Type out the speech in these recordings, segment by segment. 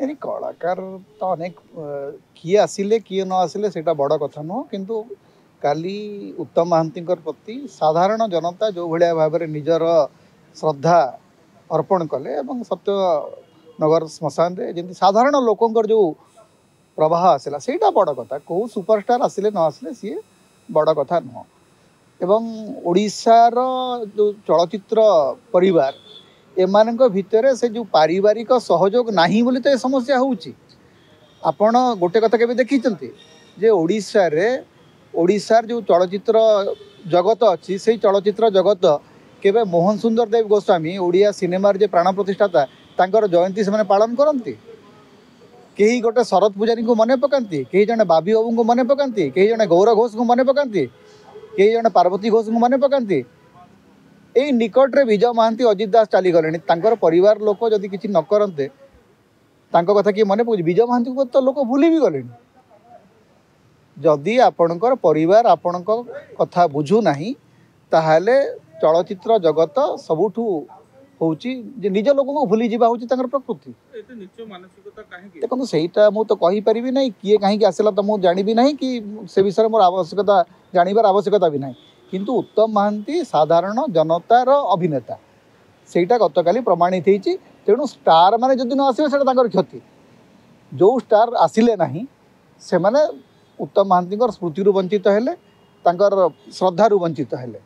यानी कलाकार तो अनेक किए आसिले किए न आसिले सेटा बड़ कथा नुह किंतु काली उत्तम महांती प्रति साधारण जनता जो भाया भाव में निजर श्रद्धा अर्पण कले एवं सत्यनगर श्मशान जमी साधारण लोकंर जो प्रवाह आसला से बड़ कथा कौ सुपरस्टार आसिले न आसिले सी बड़ कथा नुह एवं ओडिशार जो चलचित्र परिवार एमान भितर से जो पारिवारिक सहयोग नहीं बोली तो ये समस्या होउची। आपण गोटे कथा केबे देखिचंती जे ओडिशार जो चलचित्र जगत अच्छी से चलचित्र जगत केबे मोहन सुंदर देव गोस्वामी ओडिया सिनेमार जे प्राण प्रतिष्ठाता तांकर जयंती से पालन करती कहीं गोटे शरद पूजारी को मन पकाती कहीं जड़े बाबी बाबू को मन पकाती कहीं जड़े गौर घोष को मन पकाती कहीं जड़े पार्वती घोष को मन पकाती यही निकट में विजय महांती अजित दास चली गले परिवार लोक जदि किसी न करते कथा किए मन पकड़ विजय महांती को तो लोक भूली भी गले जदि आपणकर परिवार आपण कथा बुझू नहीं ताहले चलचित्र जगत सबुठू होची निज लोक को भूली जावा होची प्रकृति देखो सहीटा मुझे तो कहीपरि ना किए कहीं आसला तो मुझे जानी ना कि से विषय मोर आवश्यकता जानवर आवश्यकता भी ना किंतु उत्तम महांती साधारण जनतार अभिनेता सेटा गतकाली प्रमाणित होती तेणु स्टार माने जदि न आसवे सेटा क्षति जो स्टार आसिले नहीं से माने उत्तम महांती स्मृति वंचित हेले श्रद्धारू वंचित हेले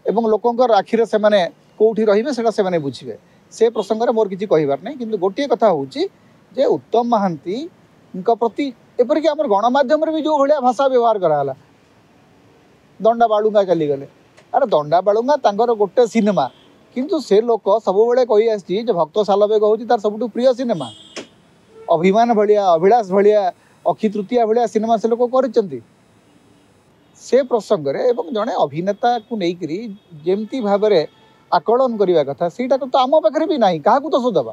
एवं लोकंर आखिरे से माने कौटी रहिबे सेटा से माने बुझिबे से प्रसंग में मोर किसी कहबार नहीं किंतु गोटे कथा होची जे उत्तम महांती प्रति एपरिक आम गणमाध्यम भी जो भाया भाषा व्यवहार कराला दंडा बालुंगा चली गले अरे दंडा बालुंगा तांकर गोटे सिनेमा किंतु से लोक सब बेले कही आसी भक्त सालबेग हूँ तार सबुठु प्रिय सिनेमा अभिमान भाया अभिलाष भाया अक्षी तृतीया भाया सिनेमा से लोक कर से प्रसंग में जड़े अभिनेता को लेकर जमती भाव में आकलन करने कथा सीटा तो आम पाखे भी ना क्या तो सोदबा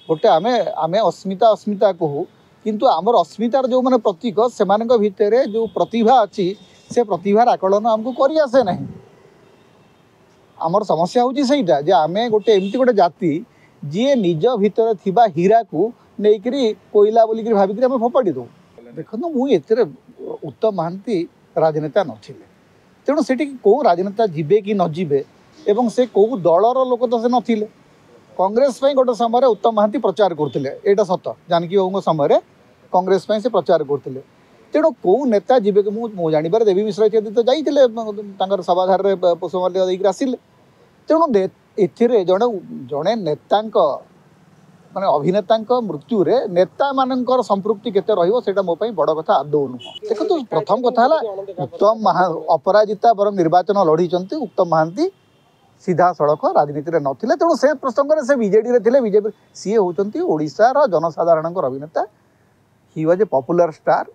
गोटे आम आम अस्मिता अस्मिता कहू किंतु आमर अस्मितार जो मैंने प्रतीक से भितर जो प्रतिभा अच्छी से प्रतिभार आकलन आमको कर आसे ना आमर समस्या होटा जे आम गोटे एमती गोटे जाति जी निज भितर थिबा हीरा को लेकर कोईला बोलिक भाविक आम फोपाड़ी दो देखो मुझे उत्तम महांती राजनेता नथिले तेणु सेठी कौ राजनेता जीवे कि न जीवे एवं से कौ दलर लोक तो से नथिले कांग्रेस गोटे समय उत्तम महांती प्रचार करते यहाँ सत जानकी बाबू समय कांग्रेस से प्रचार करते तेणु कौ नेता जीवे कि मु जानवर देवी मिश्र इत्यादि तो जाते सभाधार पुष्पमाल्य देकर आसिले तेणु ए जड़े जड़े नेता माने अभिनेता मृत्यु रे नेता मानकर संपृक्ति केते रहिबो सेटा मो पई बड़ कथा आदौ नुह देखो तो प्रथम कथा उत्तम अपराजिता बरम निर्वाचन लड़ी उत्तम महांती सीधा सड़क राजनीति में नथिले तेणु से प्रसंग में से बीजेडी रे थिले बीजेपी सी होचंती ओडिशार जनसाधारण अभिनेता he was a popular star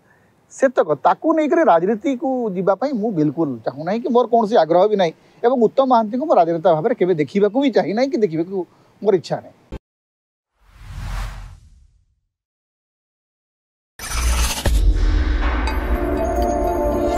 से तक ताकू नहीं राजनीति को जीवाई मु बिल्कुल चाहूना कि मोर कौन आग्रह भी ना एवं उत्तम महांती को राजनेता भाव में केवे देखा भी चाहिए कि देखा मोर इच्छा नहीं।